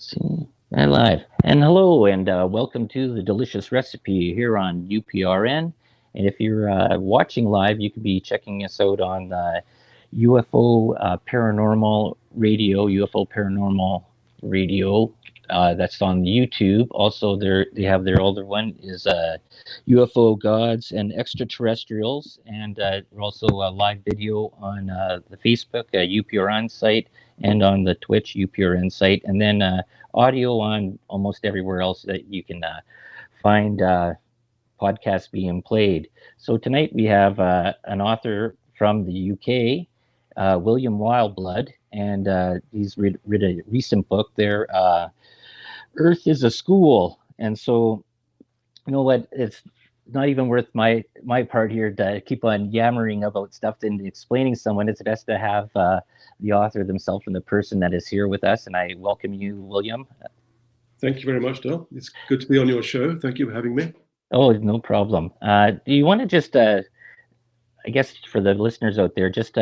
See, and live. And hello, and welcome to the delicious recipe here on UPRN. And if you're watching live, you could be checking us out on UFO Paranormal Radio, UFO Paranormal Radio. That's on YouTube. Also, they have their older one is UFO Gods and Extraterrestrials, and we're also live video on the Facebook UPRN site and on the Twitch UPRN site, and then audio on almost everywhere else that you can find podcasts being played. So tonight we have an author from the UK, William Wildblood, and he's read a recent book there, Earth is a School. And so, you know what, it's not even worth my part here to keep on yammering about stuff and explaining someone. It's best to have the author themselves and the person that is here with us. And I welcome you, William. Thank you very much, Dale. It's good to be on your show. Thank you for having me. Oh, no problem. Do you want to just, I guess for the listeners out there, just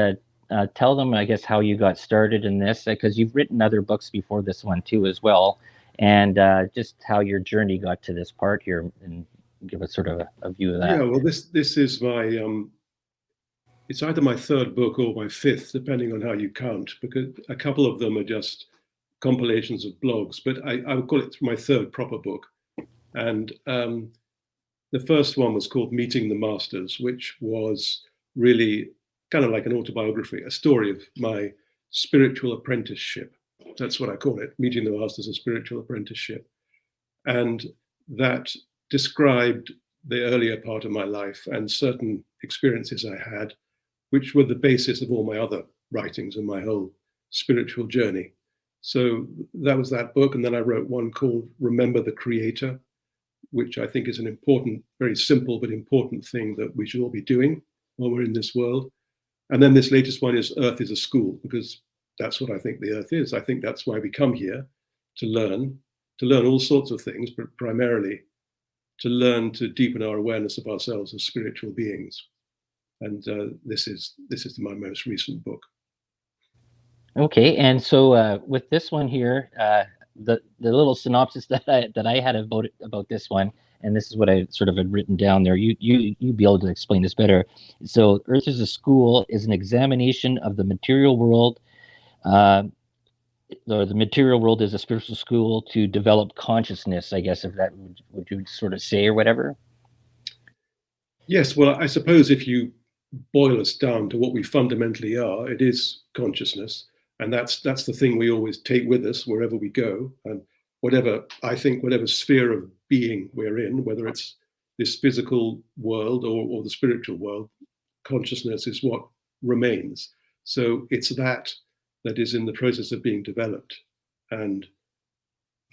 tell them, I guess, how you got started in this, because you've written other books before this one too as well, and just how your journey got to this part here, and give us sort of a view of that. Yeah, well, this is my, it's either my third book or my fifth, depending on how you count, because a couple of them are just compilations of blogs, but I would call it my third proper book. And the first one was called Meeting the Masters, which was really kind of like an autobiography, a story of my spiritual apprenticeship. That's what I call it, Meeting the Masters, a spiritual apprenticeship. And that described the earlier part of my life and certain experiences I had, which were the basis of all my other writings and my whole spiritual journey. So that was that book. And then I wrote one called Remember the Creator, which I think is an important, very simple but important thing that we should all be doing while we're in this world. And then this latest one is Earth is a School, because that's what I think the Earth is. I think that's why we come here, to learn all sorts of things, but primarily to learn to deepen our awareness of ourselves as spiritual beings. And this is my most recent book. Okay, and so with this one here, the little synopsis that I had about this one, and this is what I sort of had written down there. You'd be able to explain this better. So, Earth is a School is an examination of the material world. Or the material world is a spiritual school to develop consciousness, I guess, if that would you sort of say, or whatever? Yes, well, I suppose if you boil us down to what we fundamentally are, it is consciousness. And that's the thing we always take with us wherever we go. And whatever sphere of being we're in, whether it's this physical world or the spiritual world, consciousness is what remains. So it's that is in the process of being developed. And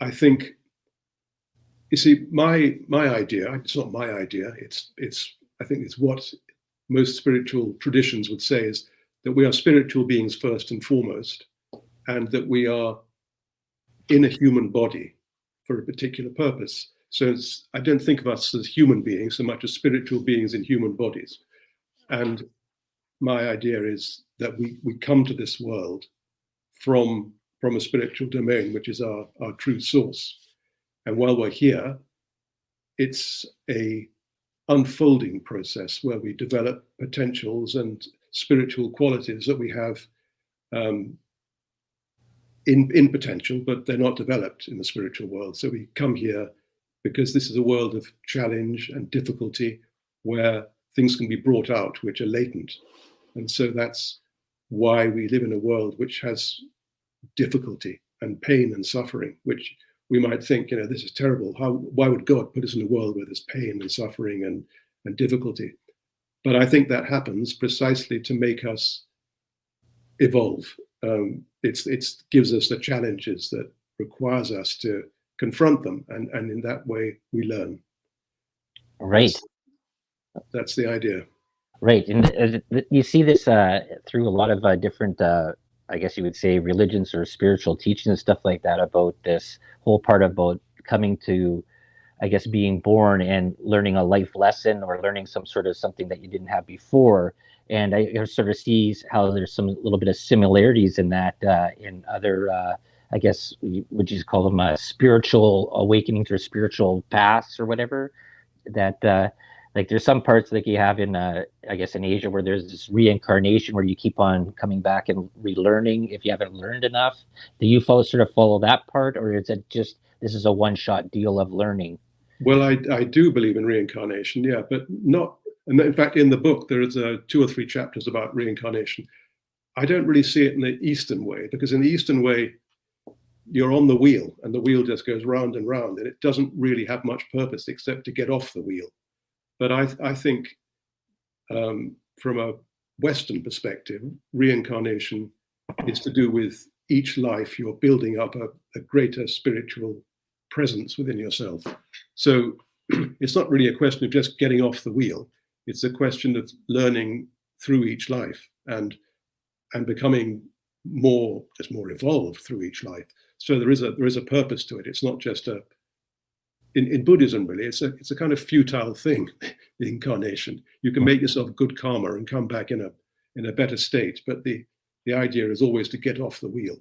I think, you see, my idea, it's not my idea, I think it's what most spiritual traditions would say, is that we are spiritual beings first and foremost, and that we are in a human body for a particular purpose. So I don't think of us as human beings so much as spiritual beings in human bodies. And my idea is that we come to this world from a spiritual domain, which is our true source. And while we're here, it's a unfolding process where we develop potentials and spiritual qualities that we have in potential, but they're not developed in the spiritual world. So we come here because this is a world of challenge and difficulty where things can be brought out which are latent. And so that's why we live in a world which has difficulty and pain and suffering, which we might think, this is terrible. Why would God put us in a world where there's pain and suffering and difficulty? But I think that happens precisely to make us evolve. It gives us the challenges that requires us to confront them, and in that way we learn. Right. That's the idea. Right, and you see this through a lot of different, I guess you would say, religions or spiritual teachings and stuff like that, about this whole part about coming to, I guess, being born and learning a life lesson or learning something that you didn't have before. And I sort of see how there's some little bit of similarities in that in other I guess, would you call them spiritual awakenings or spiritual paths or whatever? That like there's some parts like you have in I guess in Asia where there's this reincarnation where you keep on coming back and relearning if you haven't learned enough. Do you sort of follow that part, or is it just this is a one-shot deal of learning? Well, I do believe in reincarnation, yeah, but not. And in fact, in the book, there is 2 or 3 chapters about reincarnation. I don't really see it in the Eastern way, because in the Eastern way, you're on the wheel and the wheel just goes round and round, and it doesn't really have much purpose except to get off the wheel. But I think from a Western perspective, reincarnation is to do with each life you're building up a greater spiritual presence within yourself. So it's not really a question of just getting off the wheel. It's a question of learning through each life and becoming more evolved through each life. So there is a purpose to it. It's not just in Buddhism, really. It's a kind of futile thing, the incarnation. You can make yourself good karma and come back in a better state, but the idea is always to get off the wheel.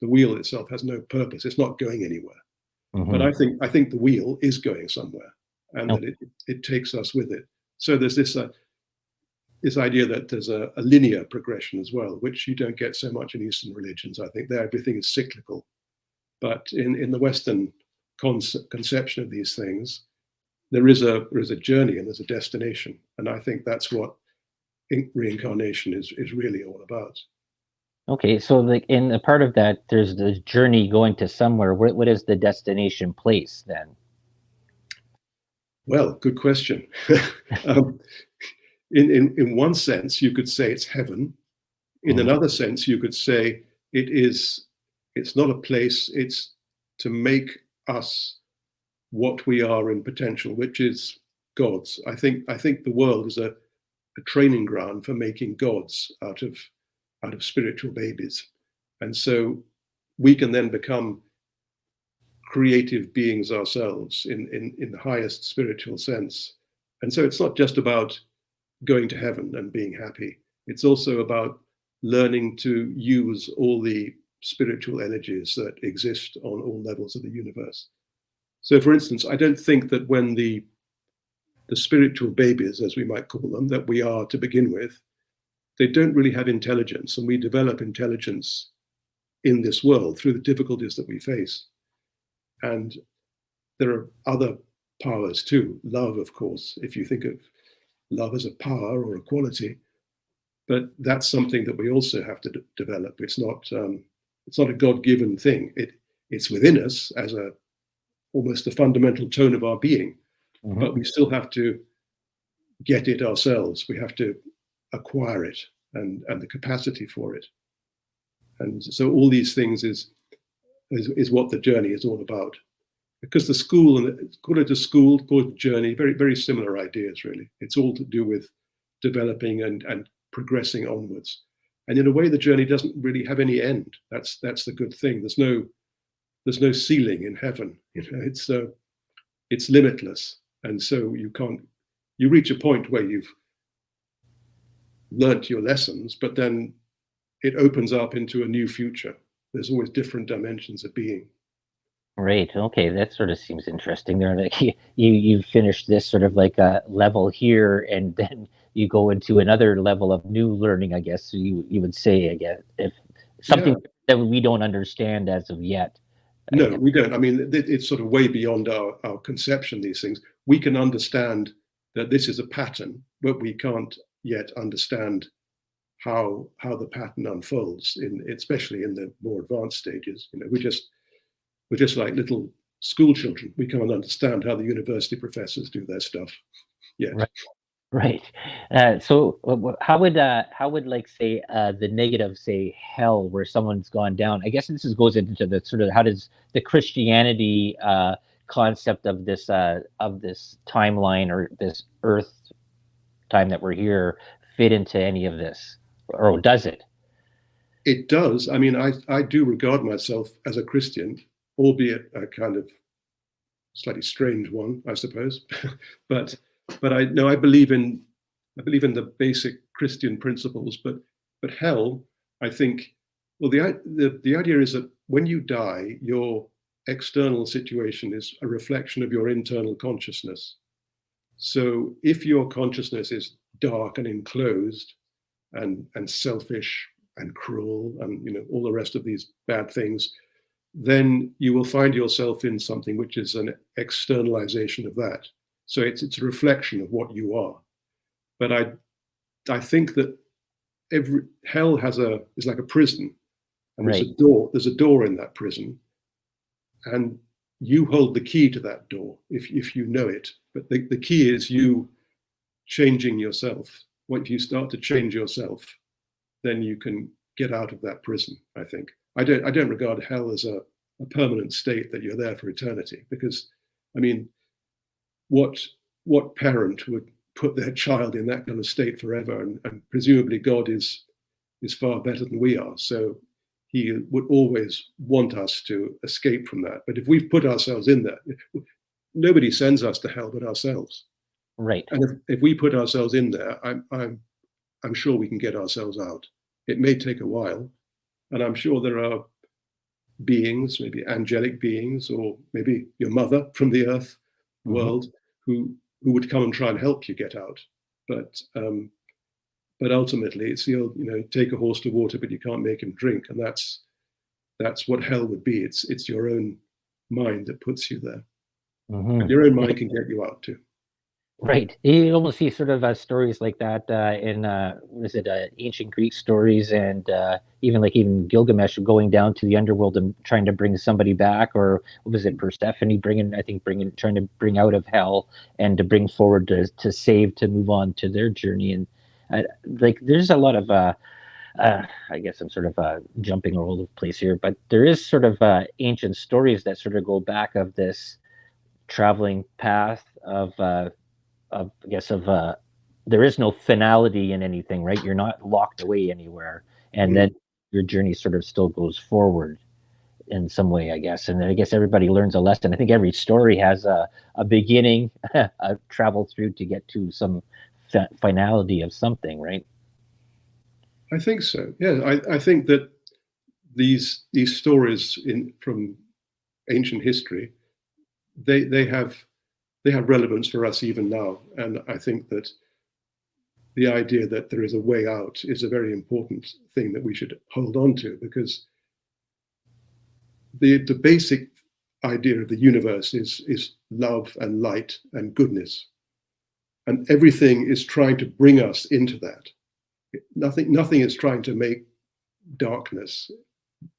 The wheel itself has no purpose. It's not going anywhere. Mm-hmm. But I think the wheel is going somewhere, and that it takes us with it. So there's this idea that there's a linear progression as well, which you don't get so much in Eastern religions. I think there everything is cyclical, but in the Western conception of these things, there is a journey and there's a destination, and I think that's what reincarnation is really all about. Okay, so like in a part of that, there's the journey going to somewhere. What is the destination place then? Well, good question. In one sense, you could say it's heaven. In another sense, you could say it's not a place. It's to make us what we are in potential, which is gods. I think the world is a training ground for making gods out of spiritual babies, and so we can then become creative beings ourselves in the highest spiritual sense. And so it's not just about going to heaven and being happy. It's also about learning to use all the spiritual energies that exist on all levels of the universe. So, for instance, I don't think that when the spiritual babies, as we might call them, that we are to begin with, they don't really have intelligence, and we develop intelligence in this world through the difficulties that we face. And there are other powers too. Love, of course, if you think of love as a power or a quality, but that's something that we also have to develop. It's not a God-given thing. It's within us as almost a fundamental tone of our being, but we still have to get it ourselves. We have to acquire it and the capacity for it. And so all these things is what the journey is all about. Because the school, and call it a school, call it a journey, very, very similar ideas, really. It's all to do with developing and progressing onwards. And in a way, the journey doesn't really have any end. That's the good thing. There's no ceiling in heaven. It's limitless. And so you reach a point where you've learnt your lessons, but then it opens up into a new future. There's always different dimensions of being. Right. Okay. That sort of seems interesting. There, like you finish this sort of like a level here, and then you go into another level of new learning. I guess you would say. I guess if something that we don't understand as of yet. No, we don't. I mean, it's sort of way beyond our conception. These things we can understand that this is a pattern, but we can't yet understand how the pattern unfolds. Especially in the more advanced stages. We're just like little school children. We can't understand how the university professors do their stuff yet. Right. So how would like say the negative, say hell, where someone's gone down? I guess goes into the sort of how does the Christianity concept of this timeline or this Earth time that we're here fit into any of this, or does it? It does. I mean, I do regard myself as a Christian, albeit a kind of slightly strange one, I suppose. but I believe in the basic Christian principles. But hell, I think, well, the idea is that when you die, your external situation is a reflection of your internal consciousness. So if your consciousness is dark and enclosed and selfish and cruel and all the rest of these bad things, then you will find yourself in something which is an externalization of that. So it's a reflection of what you are. But I think that every hell is like a prison, and Right. there's a door in that prison, and you hold the key to that door if you know it. But the key is you changing yourself. Once you start to change yourself, then you can get out of that prison. I think I don't regard hell as a permanent state that you're there for eternity, because I mean, what parent would put their child in that kind of state forever? And presumably God is far better than we are, so he would always want us to escape from that. But if we've put ourselves in there, nobody sends us to hell but ourselves. Right. And if we put ourselves in there, I'm sure we can get ourselves out. It may take a while, and I'm sure there are beings, maybe angelic beings, or maybe your mother from the earth world, who would come and try and help you get out. But ultimately, it's the old, take a horse to water, but you can't make him drink, and that's what hell would be. It's your own mind that puts you there, and your own mind can get you out too. Right. You almost see sort of stories like that in what is it, ancient Greek stories, and even Gilgamesh going down to the underworld and trying to bring somebody back, or what was it, Persephone trying to bring out of hell and to bring forward to save, to move on to their journey. And there's a lot of I guess I'm sort of jumping all over the place here, but there is sort of ancient stories that sort of go back of this traveling path of there is no finality in anything, right? You're not locked away anywhere, and then your journey sort of still goes forward in some way, I guess. And then I guess everybody learns a lesson. I think every story has a beginning, a travel through to get to some finality of something, right? I think so. Yeah, I think that these stories from ancient history, they have relevance for us even now. And I think that the idea that there is a way out is a very important thing that we should hold on to, because the basic idea of the universe is love and light and goodness. And everything is trying to bring us into that. Nothing is trying to make darkness.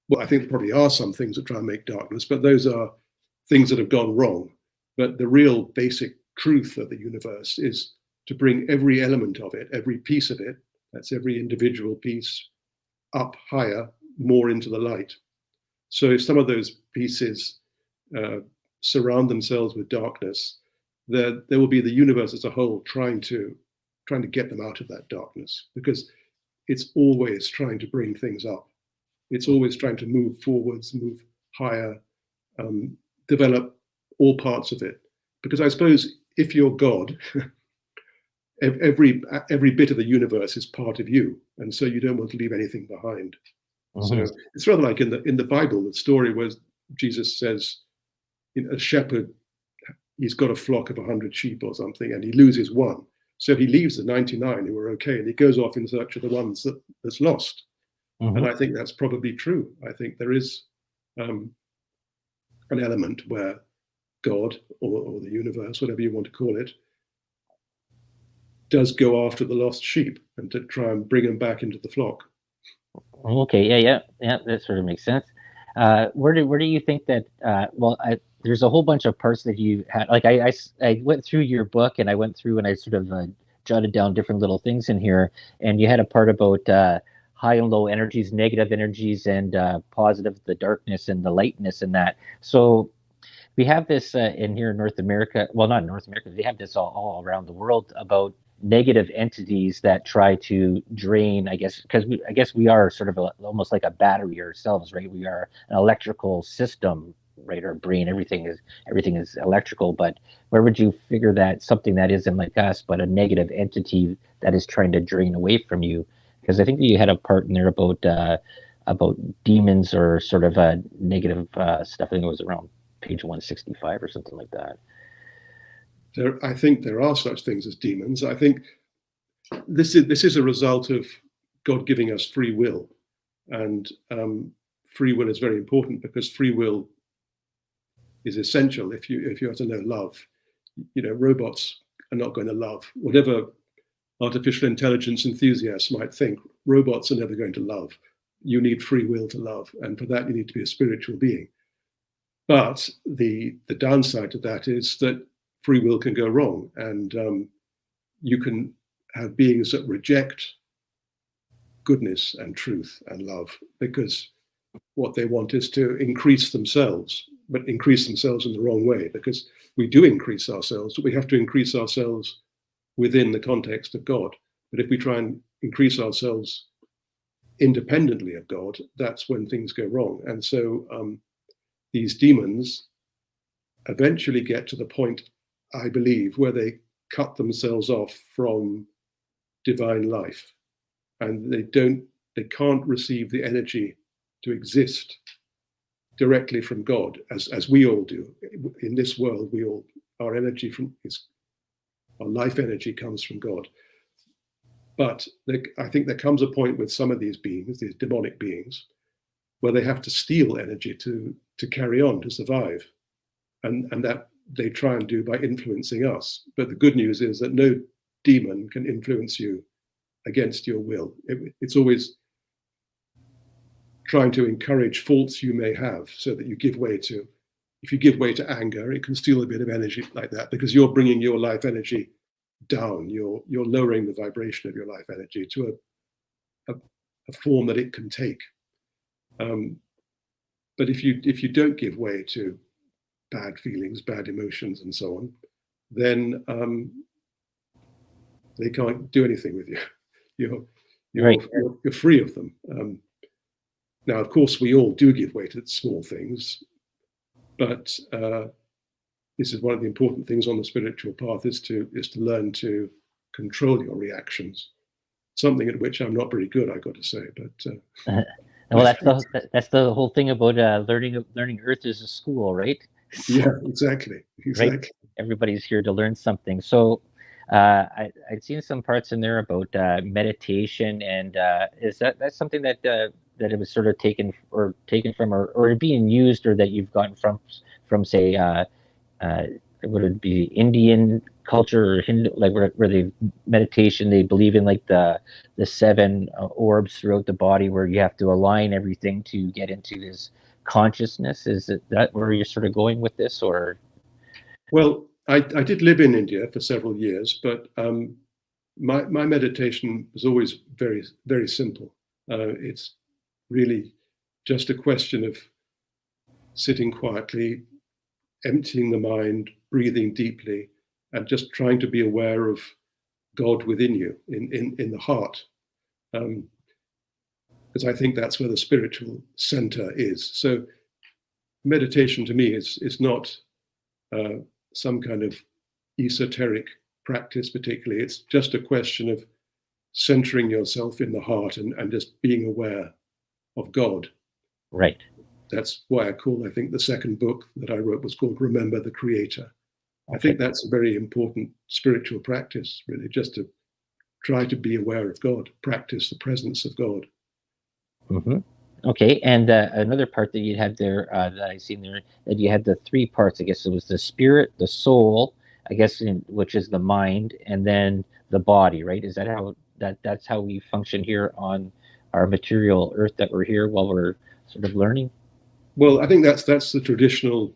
Well, I think there probably are some things that try and make darkness, but those are things that have gone wrong. But the real basic truth of the universe is to bring every element of it, every piece of it, that's every individual piece, up higher, more into the light. So if some of those pieces surround themselves with darkness, there will be the universe as a whole trying to get them out of that darkness, because it's always trying to bring things up. It's always trying to move forwards, move higher, develop all parts of it. Because I suppose if you're God, every bit of the universe is part of you, and so you don't want to leave anything behind. So it's rather like in the Bible, the story where Jesus says, a shepherd, he's got a flock of 100 sheep or something, and he loses one. So he leaves the 99 who are okay, and he goes off in search of the ones that's lost. And I think that's probably true. I think there is an element where God or the universe, whatever you want to call it, does go after the lost sheep and to try and bring them back into the flock. Okay, yeah, that sort of makes sense. Where do you think that? There's a whole bunch of parts that you had. Like I went through your book, and I went through and I sort of jotted down different little things in here. And you had a part about high and low energies, negative energies, and positive, the darkness and the lightness, and that. So we have this in here in North America. Well, not in North America. They have this all around the world about negative entities that try to drain, I guess, because we are sort of almost like a battery ourselves, right? We are an electrical system, right? Our brain, everything is electrical. But where would you figure that something that isn't like us, but a negative entity that is trying to drain away from you? Because I think that you had a part in there about about demons or sort of negative stuff. I think it was around page 165 or something like that. I think there are such things as demons. I think this is a result of God giving us free will, and free will is very important because free will is essential if you are to know love. Robots are not going to love. Whatever artificial intelligence enthusiasts might think, robots are never going to love. You need free will to love, and for that you need to be a spiritual being. But the downside to that is that free will can go wrong, and you can have beings that reject goodness and truth and love because what they want is to increase themselves, but increase themselves in the wrong way, because we do increase ourselves, but we have to increase ourselves within the context of God. But if we try and increase ourselves independently of God, that's when things go wrong. And so these demons eventually get to the point, I believe, where they cut themselves off from divine life, and they can't receive the energy to exist directly from God, as we all do. In this world, our energy our life energy comes from God. But I think there comes a point with some of these beings, these demonic beings, where they have to steal energy to carry on, to survive. And that they try and do by influencing us. But the good news is that no demon can influence you against your will. It's always trying to encourage faults you may have so that you give way to. If you give way to anger, it can steal a bit of energy like that, because you're bringing your life energy down. You're lowering the vibration of your life energy to a form that it can take. But if you don't give way to bad feelings, bad emotions, and so on, then they can't do anything with you. You're free of them. Now, of course, we all do give way to small things, but this is one of the important things on the spiritual path: is to learn to control your reactions. Something at which I'm not very good, I got to say. But well, that's the whole thing about learning Earth is a school, right? Yeah, exactly. Right? Everybody's here to learn something. So I'd seen some parts in there about meditation, and is that's something that it was sort of taken from or being used, or that you've gotten from say would it be Indian culture or Hindu, like where they meditation, they believe in like the seven orbs throughout the body, where you have to align everything to get into this consciousness. Is it that where you're sort of going with this, or? Well, I did live in India for several years, but my meditation was always very, very simple. It's really just a question of sitting quietly, emptying the mind, breathing deeply, and just trying to be aware of God within you, in the heart. Because I think that's where the spiritual center is. So meditation to me is not some kind of esoteric practice particularly. It's just a question of centering yourself in the heart and just being aware of God. Right. That's why I think the second book that I wrote was called Remember the Creator. Okay. I think that's a very important spiritual practice, really, just to try to be aware of God, practice the presence of God. Mm-hmm. Okay, and another part that you had there that I seen there, that you had the three parts. I guess it was the spirit, the soul, I guess, which is the mind, and then the body. Right? Is that how that's how we function here on our material Earth, that we're here while we're sort of learning? Well, I think that's the traditional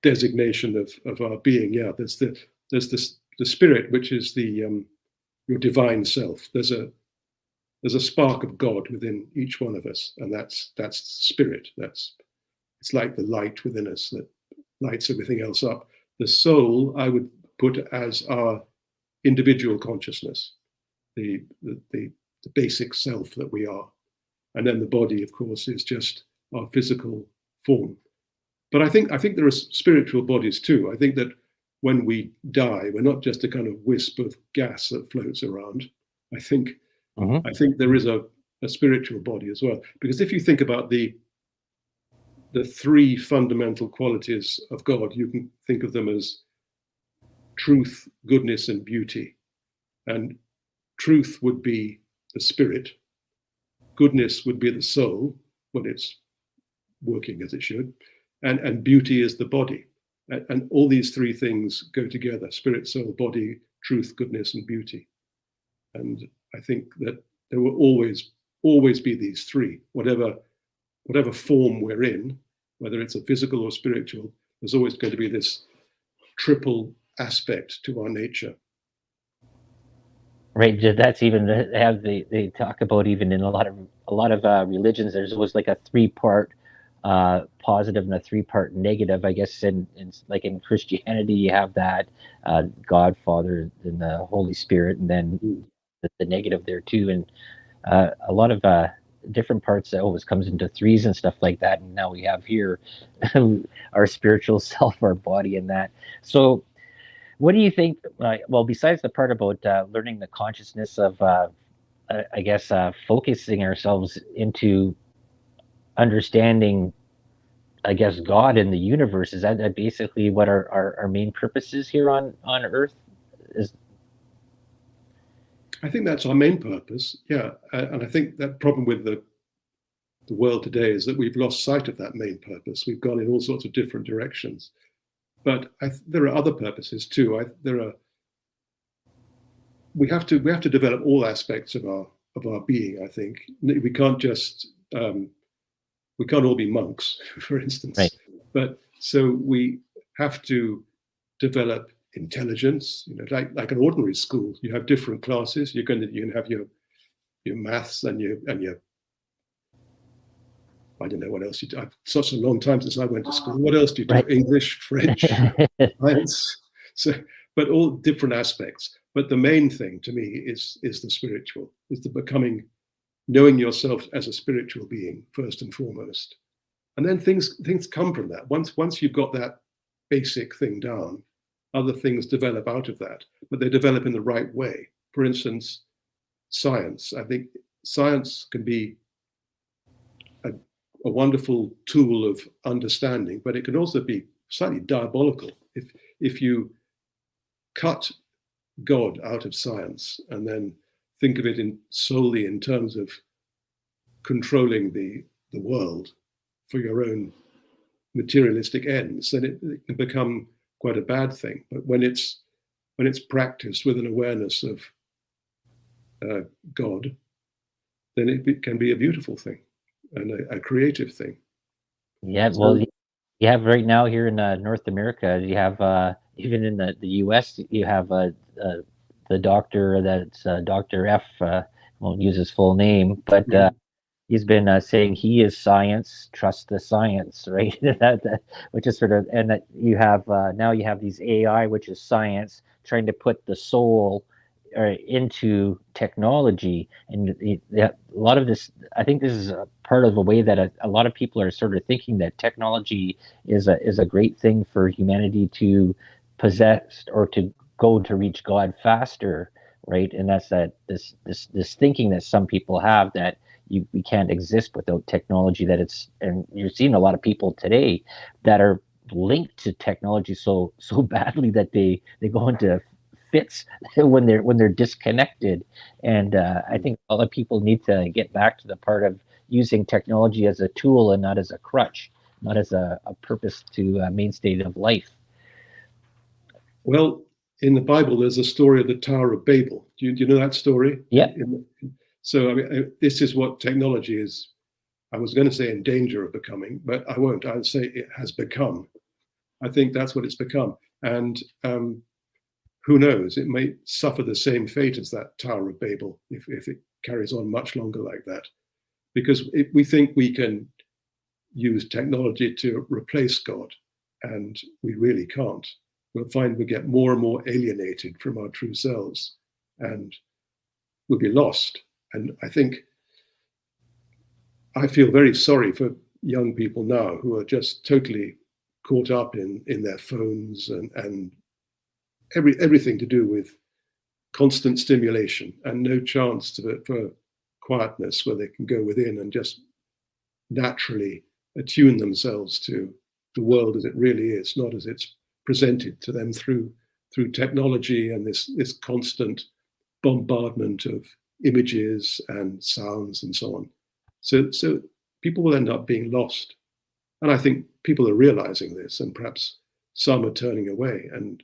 designation of our being. Yeah, there's the spirit, which is your divine self. There's a spark of God within each one of us, and that's spirit. It's like the light within us that lights everything else up. The soul, I would put as our individual consciousness, the basic self that we are, and then the body, of course, is just our physical form. But I think there are spiritual bodies too. I think that when we die, we're not just a kind of wisp of gas that floats around. I think there is a a spiritual body as well. Because if you think about the three fundamental qualities of God, you can think of them as truth, goodness, and beauty. And truth would be the spirit, goodness would be the soul when it's working as it should, and beauty is the body. And all these three things go together: spirit, soul, body, truth, goodness, and beauty. And I think that there will always be these three, whatever form we're in, whether it's a physical or spiritual. There's always going to be this triple aspect to our nature. Right, that's even they talk about, even in a lot of religions, there's always like a three-part positive and a three-part negative. I guess in like in Christianity, you have that God, Father, and the Holy Spirit, and then the negative there too. And a lot of different parts that always comes into threes and stuff like that. And now we have here our spiritual self, our body, and that. So what do you think? Well, besides the part about learning the consciousness of, I guess, focusing ourselves into understanding, I guess, God and the universe, is that basically what our main purpose is here on Earth? Is I think that's our main purpose, yeah. And I think that problem with the world today is that we've lost sight of that main purpose. We've gone in all sorts of different directions. But there are other purposes too. We have to develop all aspects of our being. I think we can't just we can't all be monks, for instance. Right. But so we have to develop intelligence. You know, like an ordinary school, you have different classes. You can have your maths and your I don't know what else you do. Such a long time since I went to school. What else do you do? Right. English, French, science. So, but all different aspects. But the main thing to me is the spiritual, is the becoming, knowing yourself as a spiritual being first and foremost. And then things come from that. Once you've got that basic thing down, other things develop out of that, but they develop in the right way. For instance, science. I think science can be a wonderful tool of understanding, but it can also be slightly diabolical if you cut God out of science and then think of it solely in terms of controlling the world for your own materialistic ends, then it can become quite a bad thing. But when it's practiced with an awareness of God, then it can be a beautiful thing and a creative thing. Yeah, well, you have right now here in North America, you have even in the US, you have the doctor that's Dr. F. Won't use his full name, but he's been saying he is science, trust the science, right? Which is sort of, and that you have now you have these AI, which is science, trying to put the soul into technology. And a lot of this, I think this is a part of the way that a lot of people are sort of thinking that technology is a great thing for humanity to possess, or to go to reach God faster, right? And that's this thinking that some people have, that we can't exist without technology, that it's, and you're seeing a lot of people today that are linked to technology so badly that they go into fits when they're disconnected. And I think a lot of people need to get back to the part of using technology as a tool and not as a crutch, not as a purpose to mainstay of life. Well, in the Bible, there's a story of the Tower of Babel. Do you know that story? Yeah. So I mean, this is what technology is. I was going to say in danger of becoming, but I won't. I'll say it has become. I think that's what it's become. And who knows, it may suffer the same fate as that Tower of Babel if it carries on much longer like that. Because we think we can use technology to replace God, and we really can't. We'll find we get more and more alienated from our true selves, and we'll be lost. And I think I feel very sorry for young people now who are just totally caught up in their phones and everything to do with constant stimulation and no chance for quietness where they can go within and just naturally attune themselves to the world as it really is, not as it's presented to them through technology and this constant bombardment of images and sounds and so on. So people will end up being lost. And I think people are realizing this, and perhaps some are turning away. And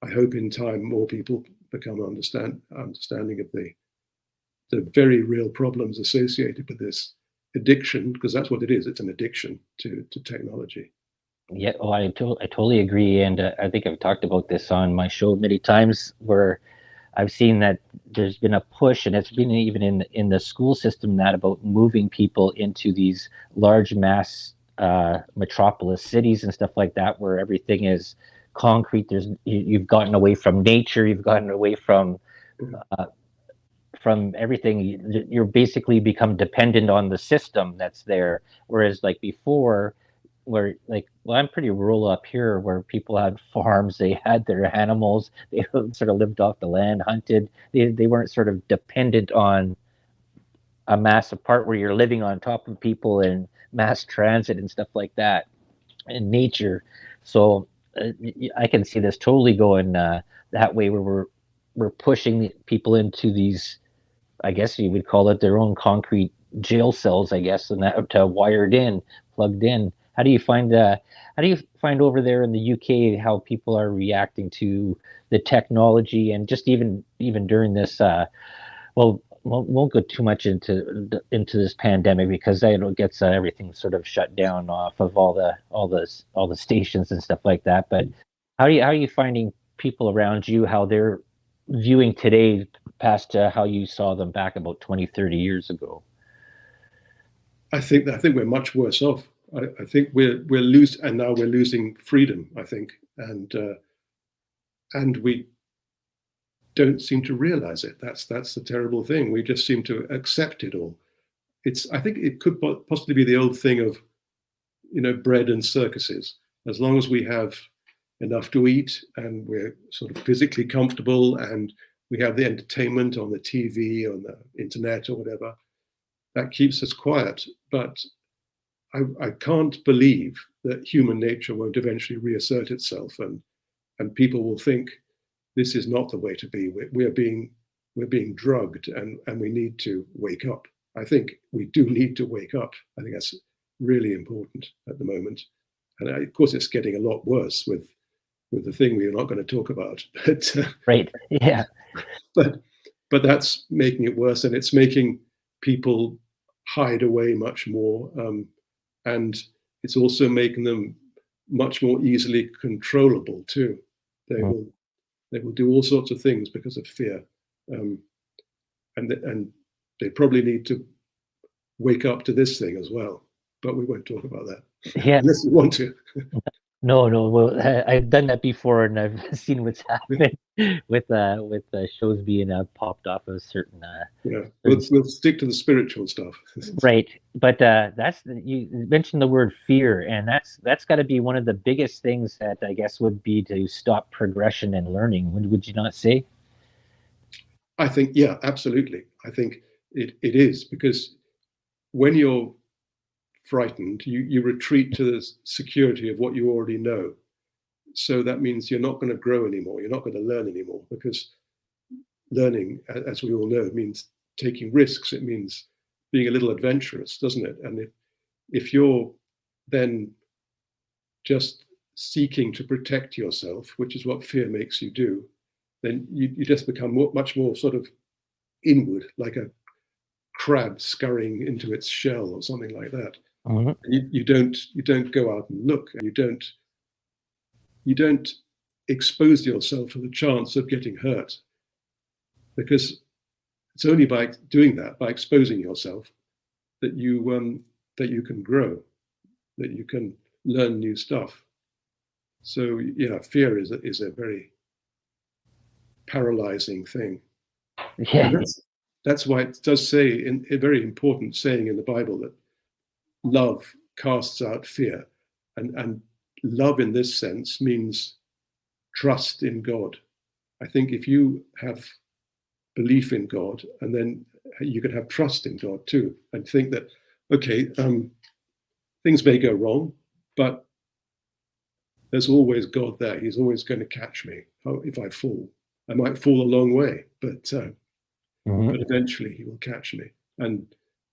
I hope in time more people become understanding of the very real problems associated with this addiction, because that's what it is. It's an addiction to technology. Yeah, oh, I totally agree, and I think I've talked about this on my show many times, where I've seen that there's been a push, and it's been even in the school system, that about moving people into these large mass metropolis cities and stuff like that, where everything is concrete. You've gotten away from nature, you've gotten away from everything. You're basically become dependent on the system that's there. Whereas like before, where like, well, I'm pretty rural up here, where people had farms, they had their animals, they sort of lived off the land, hunted. They weren't sort of dependent on a massive part where you're living on top of people and mass transit and stuff like that and nature. So I can see this totally going that way, where we're pushing people into these, I guess you would call it, their own concrete jail cells, I guess, and that wired in, plugged in. How do you find over there in the UK how people are reacting to the technology, and just even during this? Well, won't go too much into this pandemic, because it gets everything sort of shut down off of all the stations and stuff like that. But how are you finding people around you, how they're viewing today past how you saw them back about 20, 30 years ago? I think we're much worse off. I think we're losing freedom, I think, and we don't seem to realize it. That's the terrible thing. We just seem to accept it all. I think it could possibly be the old thing of, bread and circuses. As long as we have enough to eat and we're sort of physically comfortable and we have the entertainment on the TV, on the internet or whatever, that keeps us quiet. But I can't believe that human nature won't eventually reassert itself, and people will think this is not the way to be. We're being drugged, and we need to wake up. I think we do need to wake up. I think that's really important at the moment. And of course, it's getting a lot worse with the thing we're not going to talk about. But, right. Yeah. But that's making it worse, and it's making people hide away much more. And it's also making them much more easily controllable too. They will do all sorts of things because of fear, and they probably need to wake up to this thing as well. But we won't talk about that. Yeah. Unless you want to. No. Well, I've done that before, and I've seen what's happened with shows being popped off of certain. We'll stick to the spiritual stuff. Right, but you mentioned the word fear, and that's got to be one of the biggest things that I guess would be to stop progression and learning. Would you not say? I think, yeah, absolutely. I think it is, because when you're frightened, you retreat to the security of what you already know. So that means you're not going to grow anymore. You're not going to learn anymore, because learning, as we all know, means taking risks. It means being a little adventurous, doesn't it? And if you're then just seeking to protect yourself, which is what fear makes you do, then you just become much more sort of inward, like a crab scurrying into its shell or something like that. Mm-hmm. You don't go out and look. You don't expose yourself to the chance of getting hurt, because it's only by doing that, by exposing yourself, that you can grow, that you can learn new stuff. So yeah, fear is a very paralyzing thing. Yeah. That's why it does say, in a very important saying in the Bible, that love casts out fear, and love in this sense means trust in God. I think if you have belief in God and then you can have trust in God too, and think that, okay, things may go wrong, but there's always God there. He's always going to catch me if I fall. I might fall a long way, but eventually he will catch me, and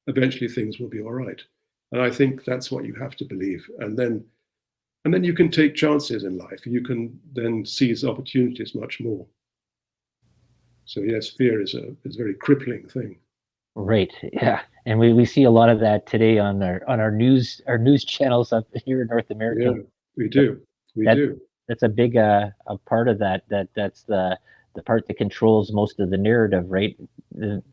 eventually things will be all right. And I think that's what you have to believe. And then you can take chances in life. You can then seize opportunities much more. So yes, fear is a very crippling thing. Right. Yeah. And we see a lot of that today on our news channels up here in North America. Yeah, we do. That's a big a part of that's the part that controls most of the narrative, right? And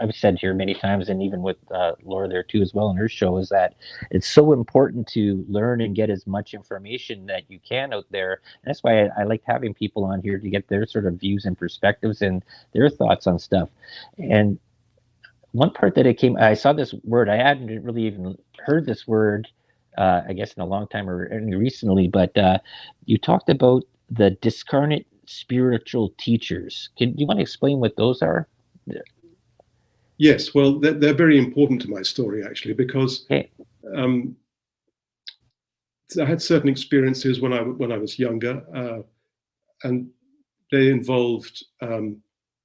I've said here many times, and even with Laura there too as well on her show, is that it's so important to learn and get as much information that you can out there. And that's why I like having people on here to get their sort of views and perspectives and their thoughts on stuff. And one part that I saw this word, I hadn't really even heard this word, I guess in a long time or recently, but you talked about the discarnate spiritual teachers. Do you want to explain what those are? Yes, well, they're very important to my story, actually, because I had certain experiences when I was younger, and they involved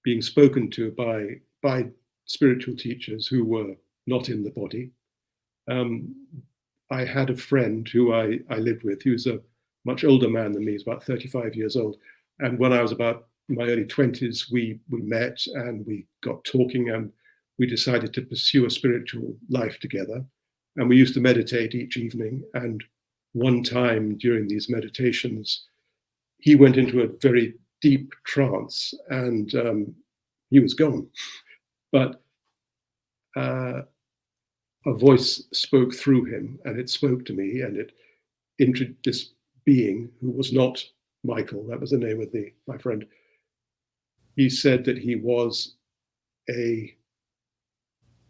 being spoken to by spiritual teachers who were not in the body. I had a friend who I lived with, who's a much older man than me. He's about 35 years old. And when I was about in my early 20s, we met and we got talking, and we decided to pursue a spiritual life together. And we used to meditate each evening. And one time during these meditations, he went into a very deep trance, and he was gone. But a voice spoke through him, and it spoke to me, and it introduced this being who was not Michael. That was the name of my friend. He said that he was a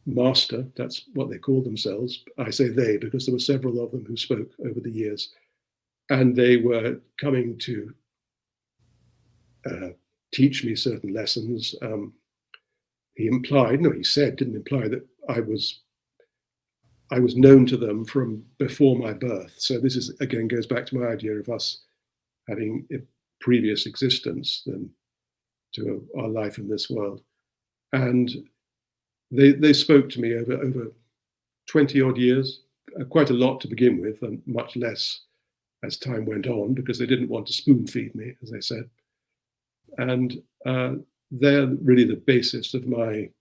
master. That's what they called themselves. I say they because there were several of them who spoke over the years, and they were coming to teach me certain lessons. He said, didn't imply that I was known to them from before my birth. So this is, again, goes back to my idea of us having a previous existence than to our life in this world. And they spoke to me over 20 odd years, quite a lot to begin with, and much less as time went on, because they didn't want to spoon feed me, as they said. And they're really the basis of my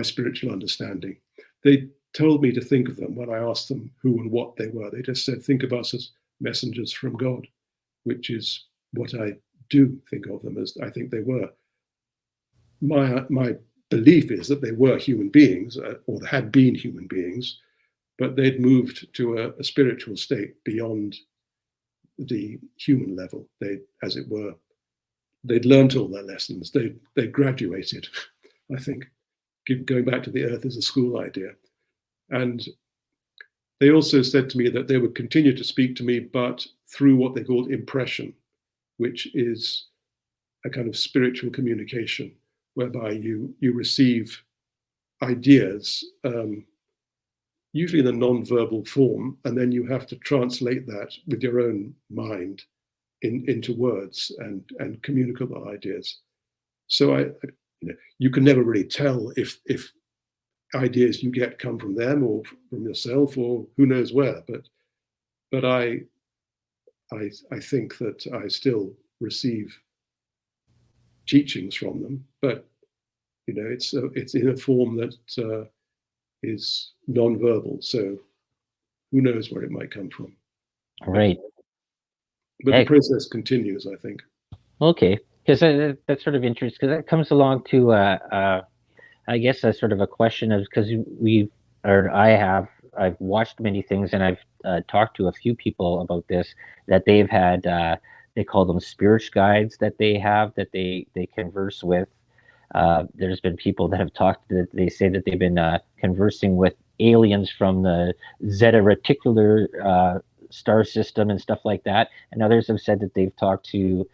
spiritual understanding. They told me to think of them when I asked them who and what they were. They just said, think of us as messengers from God, which is what I do think of them as. I think they were. My belief is that they were human beings, or had been human beings, but they'd moved to a spiritual state beyond the human level. They, as it were, they'd learnt all their lessons. They graduated, I think, going back to the earth as a school idea. And they also said to me that they would continue to speak to me, but through what they called impression, which is a kind of spiritual communication, whereby you receive ideas, usually in a non-verbal form, and then you have to translate that with your own mind into words and communicable ideas. So you can never really tell if ideas you get come from them or from yourself or who knows where. But I think that I still receive teachings from them, but it's in a form that is non-verbal. So who knows where it might come from? Right. But the process continues, I think. Okay, because that's sort of interesting, because that comes along to I guess a sort of a question of, because I've watched many things, and I've talked to a few people about this, that they've had they call them spirit guides that they have, that they converse with. There's been people that have talked that they say that they've been conversing with aliens from the Zeta Reticular star system and stuff like that, and others have said that they've talked to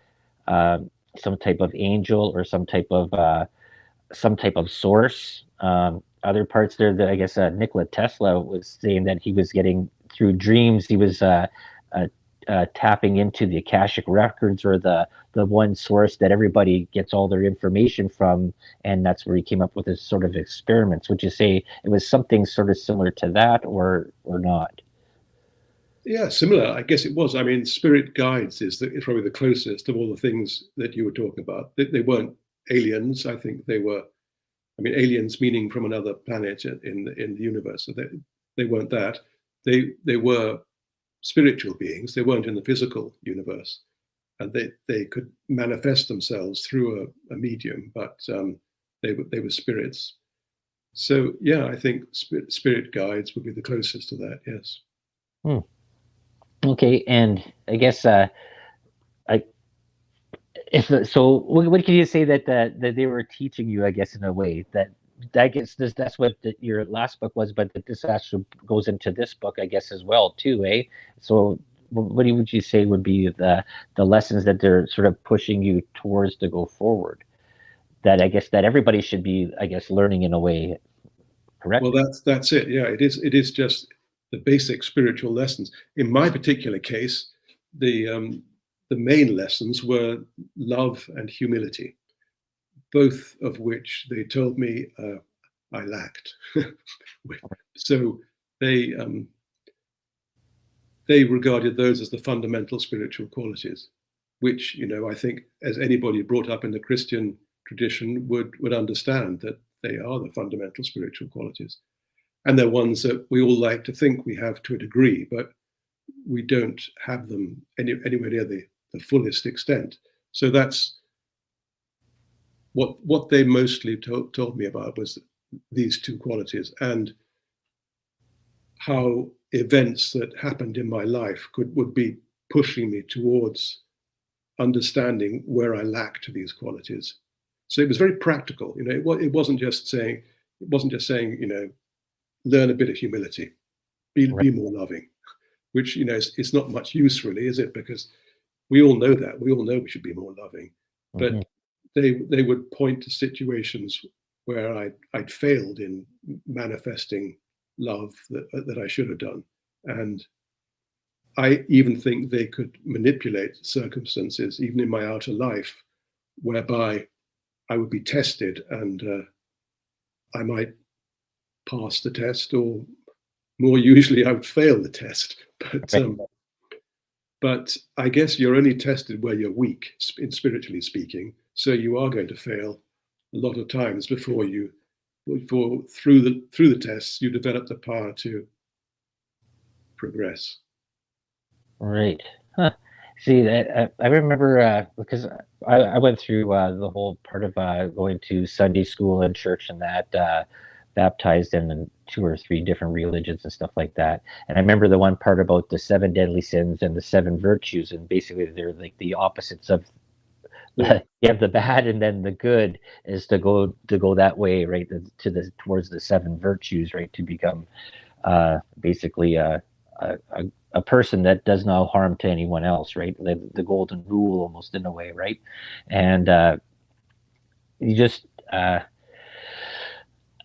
some type of angel or some type of some type of source. Other parts there that I guess Nikola Tesla was saying that he was getting through dreams. He was uh, tapping into the Akashic records, or the one source that everybody gets all their information from, and that's where he came up with his sort of experiments. Would you say it was something sort of similar to that, or not? Yeah, similar. I guess it was. I mean, spirit guides is probably the closest of all the things that you were talking about. They weren't aliens. I think they were. I mean, aliens meaning from another planet in the universe. So they weren't that. They were spiritual beings. They weren't in the physical universe, and they could manifest themselves through a medium, but they were spirits. So yeah, I think spirit guides would be the closest to that. Yes. Hmm. Okay, and I guess I if so, what can you say that they were teaching you? I guess in a way that I guess that's what your last book was, but that this actually goes into this book, I guess, as well too, eh? So what would you say would be the lessons that they're sort of pushing you towards to go forward? That I guess that everybody should be, I guess, learning in a way, Well, correct? that's it. Yeah, it is just the basic spiritual lessons. In my particular case, the main lessons were love and humility, both of which they told me I lacked. So they um, they regarded those as the fundamental spiritual qualities, which I think as anybody brought up in the Christian tradition would understand that they are the fundamental spiritual qualities. And they're ones that we all like to think we have to a degree, but we don't have them anywhere near the fullest extent. So that's what they mostly told me about, was these two qualities, and how events that happened in my life would be pushing me towards understanding where I lacked these qualities. So it was very practical. It wasn't just saying, learn a bit of humility, Right. be more loving, which it's not much use really, is it? Because we all know that. We all know we should be more loving. But Hmm. they would point to situations where I'd failed in manifesting love that I should have done. And I even think they could manipulate circumstances, even in my outer life, whereby I would be tested, and I might pass the test, or more usually I would fail the test. Right. But I guess you're only tested where you're weak, in spiritually speaking. So you are going to fail a lot of times before through the tests you develop the power to progress. Right. Huh. See, I remember because I went through the whole part of going to Sunday school and church and that, baptized in two or three different religions and stuff like that. And I remember the one part about the seven deadly sins and the seven virtues, and basically they're like the opposites of Yeah, you have the bad and then the good is to go that way, right? To the towards the seven virtues, right? To become basically a person that does no harm to anyone else, right? The golden rule, almost in a way, right? And you just,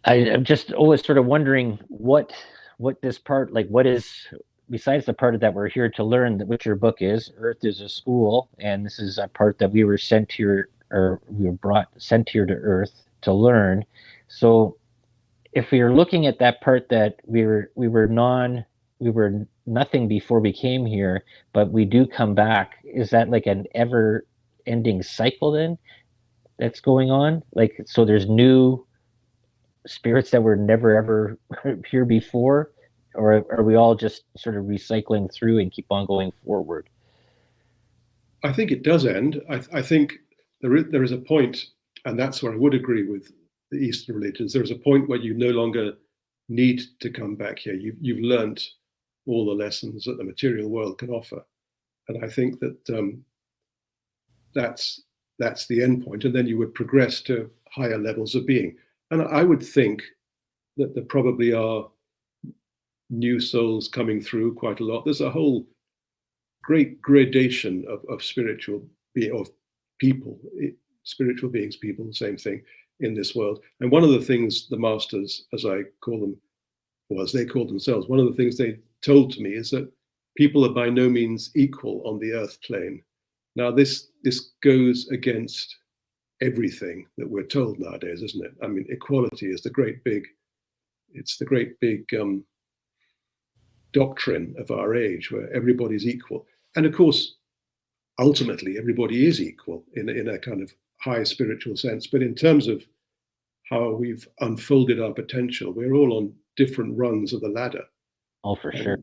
I'm just always sort of wondering what this part, like, what is besides the part that we're here to learn, that which your book is. Earth is a school, and this is a part that we were sent here, or we were brought sent here to Earth to learn. So if we are looking at that part that we were nothing before we came here, but we do come back, is that like an ever ending cycle then that's going on? Like, so there's new spirits that were never ever here before, or are we all just sort of recycling through and keep on going forward? I think it does end. I think there is a point, and that's where I would agree with the Eastern religions. There is a point where you no longer need to come back here. You've learnt all the lessons that the material world can offer, and I think that that's the end point, and then you would progress to higher levels of being. And I would think that there probably are new souls coming through quite a lot. There's a whole great gradation of spiritual being, of people, spiritual beings, people, same thing. in this world. And one of the things the masters, as I call them, or as they call themselves, one of the things they told to me is that people are by no means equal on the earth plane. Now, this goes against everything that we're told nowadays, isn't it? I mean, equality is the great big doctrine of our age, where everybody's equal. And of course, ultimately, everybody is equal in a kind of high spiritual sense. But in terms of how we've unfolded our potential, we're all on different rungs of the ladder. Oh, for sure.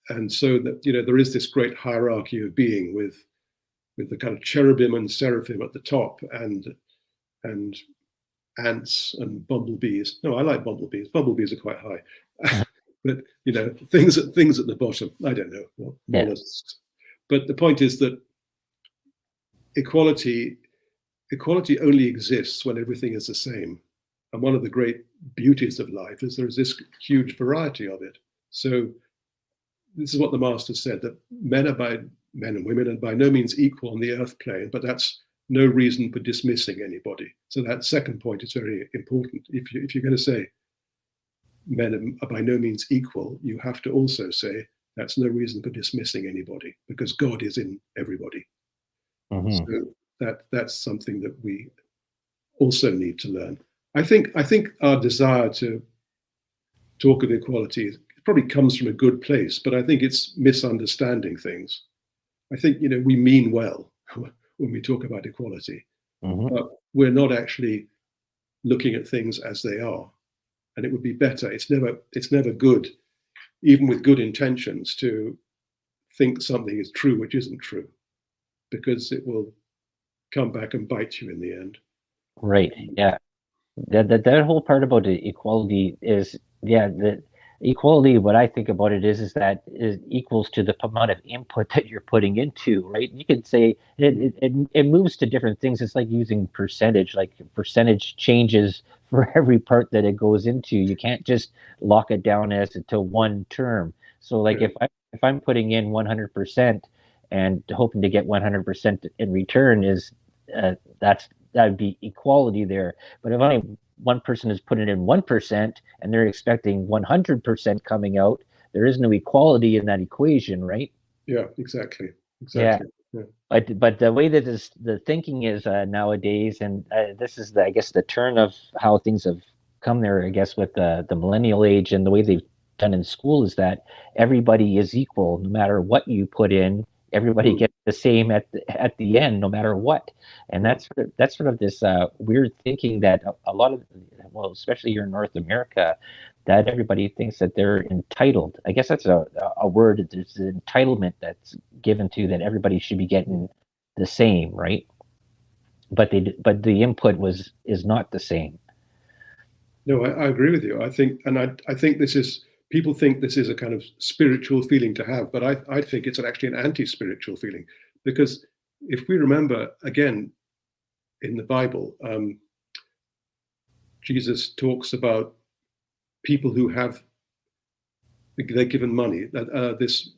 And so that, there is this great hierarchy of being with the kind of cherubim and seraphim at the top, and ants and bumblebees. No, I like bumblebees. Bumblebees are quite high. But things at the bottom. I don't know what mollusks. But the point is that equality only exists when everything is the same. And one of the great beauties of life is there is this huge variety of it. So this is what the master said, that men and women are by no means equal on the earth plane, but that's no reason for dismissing anybody. So that second point is very important. If you're going to say men are by no means equal, you have to also say that's no reason for dismissing anybody, because God is in everybody. Mm-hmm. So that's something that we also need to learn. I think our desire to talk of equality probably comes from a good place, but I think it's misunderstanding things. I think we mean well when we talk about equality, mm-hmm. but we're not actually looking at things as they are. And it would be better. It's never good, even with good intentions, to think something is true which isn't true, because it will come back and bite you in the end. Right. Yeah. That whole part about the equality is, the equality, what I think about it is that it equals to the amount of input that you're putting into, right? You could say it moves to different things. It's like using percentage, like percentage changes for every part that it goes into. You can't just lock it down as to one term. So like if I'm putting in 100% and hoping to get 100% in return, is that'd be equality there. But if one person is putting in 1% and they're expecting 100% coming out, there is no equality in that equation, right? Yeah, exactly. Yeah. But the way that the thinking is nowadays, and this is I guess the turn of how things have come there, I guess, with the millennial age and the way they've done in school, is that everybody is equal no matter what you put in. Everybody gets the same at the end, no matter what. And that's sort of this weird thinking that a lot of, well, especially here in North America, that everybody thinks that they're entitled. I guess that's a word. There's an entitlement that's given to that everybody should be getting the same, right? But the input is not the same. No, I agree with you. I think this is, people think this is a kind of spiritual feeling to have, but I think it's actually an anti-spiritual feeling, because if we remember again in the Bible, Jesus talks about people who they're given money. There's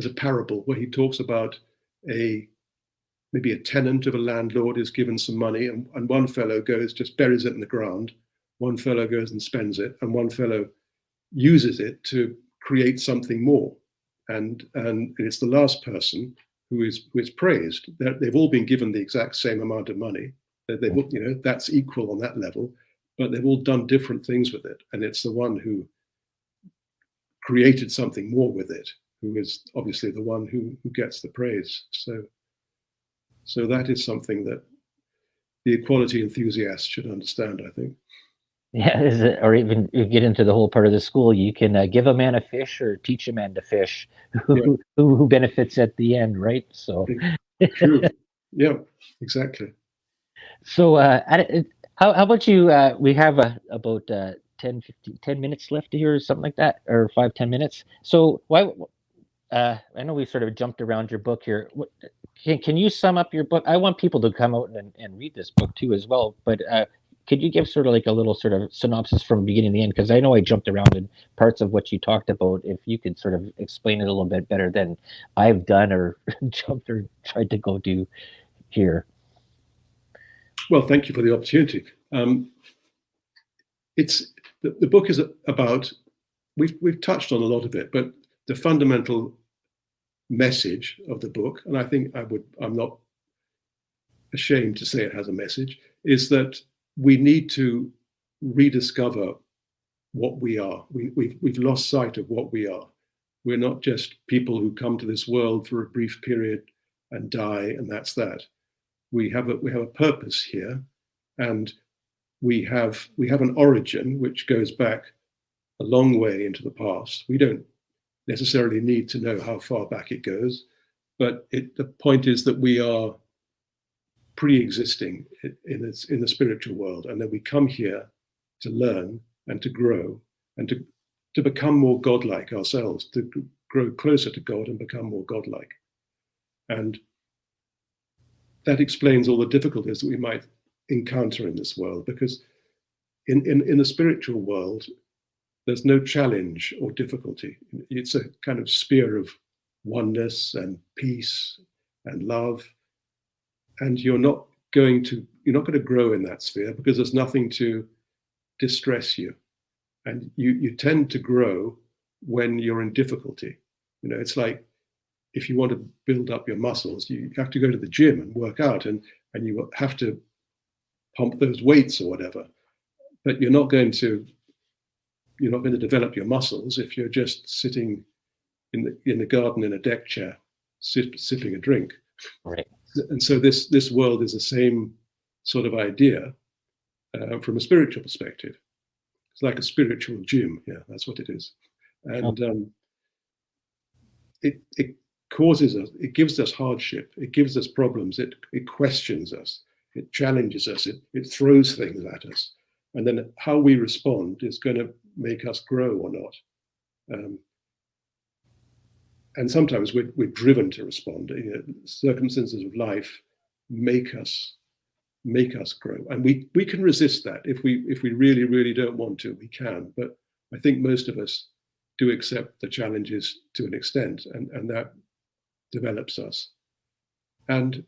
a parable where he talks about maybe a tenant of a landlord is given some money, and one fellow goes, just buries it in the ground. One fellow goes and spends it, and one fellow uses it to create something more. And it's the last person who is praised. They've all been given the exact same amount of money. That's equal on that level, but they've all done different things with it. And it's the one who created something more with it who is obviously the one who gets the praise. So that is something that the equality enthusiasts should understand, I think. Yeah, or even you get into the whole part of the school, you can give a man a fish or teach a man to fish, who benefits at the end, right? So true. Yeah, exactly. So how about you? We have about 10 minutes left here, or something like that, or 5-10 minutes. So why? I know we sort of jumped around your book here. Can you sum up your book? I want people to come out and read this book too as well. But could you give sort of like a little sort of synopsis from beginning to end? Because I know I jumped around in parts of what you talked about. If you could sort of explain it a little bit better than I've done or jumped or tried to go do here. Well, thank you for the opportunity. It's the book is about, we've touched on a lot of it, but the fundamental message of the book, and I think I'm not ashamed to say it has a message, is that we need to rediscover what we are. We've lost sight of what we are. We're not just people who come to this world for a brief period and die, and that's that. We have a purpose here, and we have an origin which goes back a long way into the past. We don't necessarily need to know how far back it goes, but the point is that we are pre-existing in the spiritual world, and then we come here to learn and to grow and to become more godlike ourselves, to grow closer to God and become more godlike. And that explains all the difficulties that we might encounter in this world, because in the spiritual world, there's no challenge or difficulty. It's a kind of sphere of oneness and peace and love. And you're not going to grow in that sphere because there's nothing to distress you. And you tend to grow when you're in difficulty. It's like, if you want to build up your muscles, you have to go to the gym and work out, and you have to pump those weights or whatever. But you're not going to develop your muscles if you're just sitting in the garden in a deck chair, sipping a drink. Right. And so this world is the same sort of idea from a spiritual perspective. It's like a spiritual gym. Yeah, that's what it is. And it causes us, it gives us hardship, it gives us problems, it questions us, it challenges us, it throws things at us. And then how we respond is going to make us grow or not. And sometimes we're driven to respond. Circumstances of life make us grow, and we can resist that if we really, really don't want to. We can, but I think most of us do accept the challenges to an extent, and that develops us. And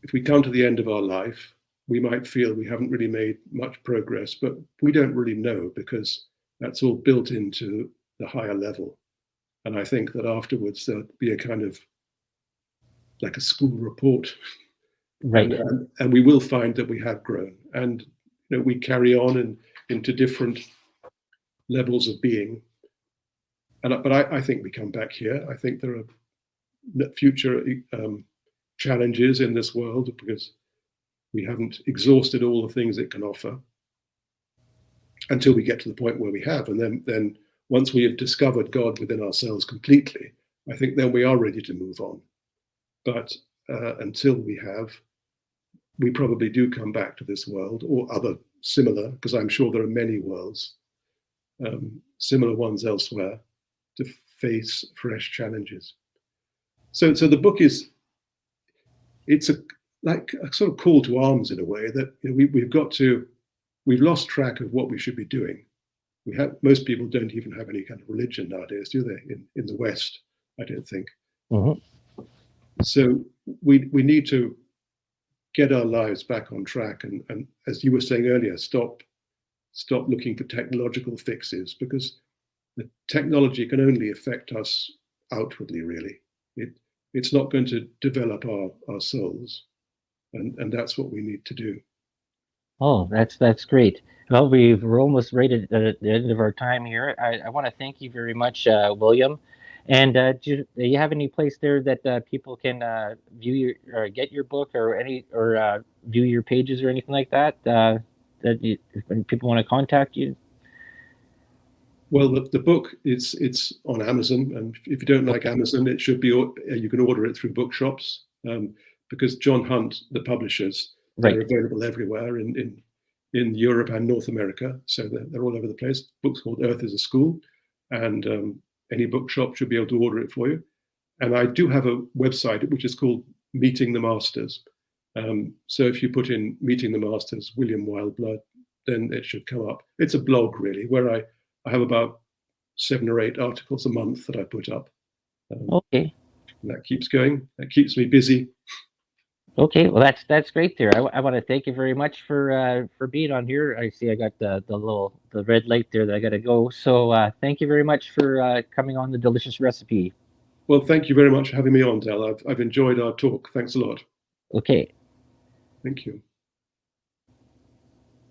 if we come to the end of our life, we might feel we haven't really made much progress, but we don't really know, because that's all built into the higher level. And I think that afterwards there'll be a kind of like a school report, right? And we will find that we have grown, and we carry on into different levels of being. But I think we come back here. I think there are future challenges in this world because we haven't exhausted all the things it can offer until we get to the point where we have, and then once we have discovered God within ourselves completely, I think then we are ready to move on. But until we have, we probably do come back to this world or other similar, because I'm sure there are many worlds, similar ones elsewhere, to face fresh challenges. So the book it's like a sort of call to arms in a way that we've lost track of what we should be doing. Most people don't even have any kind of religion nowadays, do they? In the West, I don't think. Mm-hmm. So we need to get our lives back on track, and as you were saying earlier, stop looking for technological fixes, because the technology can only affect us outwardly. Really, it's not going to develop our souls, and that's what we need to do. Oh, that's great. Well, we're almost right at the end of our time here. I want to thank you very much, William. And do you have any place there that people can view your or get your book or view your pages or anything like that? When people want to contact you. Well, the book it's on Amazon, and if you don't like Amazon, it should be you can order it through bookshops, because John Hunt, the publishers, they're available everywhere in Europe and North America, so they're all over the place. The book's called Earth is a School, and any bookshop should be able to order it for you. And I do have a website which is called Meeting the Masters. So if you put in Meeting the Masters, William Wildblood, then it should come up. It's a blog, really, where I have about 7 or 8 articles a month that I put up. Okay. And that keeps going. That keeps me busy. Okay, well that's great there. I want to thank you very much for being on here. I see I got the red light there that I got to go. So thank you very much for coming on the delicious recipe. Well, thank you very much for having me on, Del. I've enjoyed our talk. Thanks a lot. Okay. Thank you.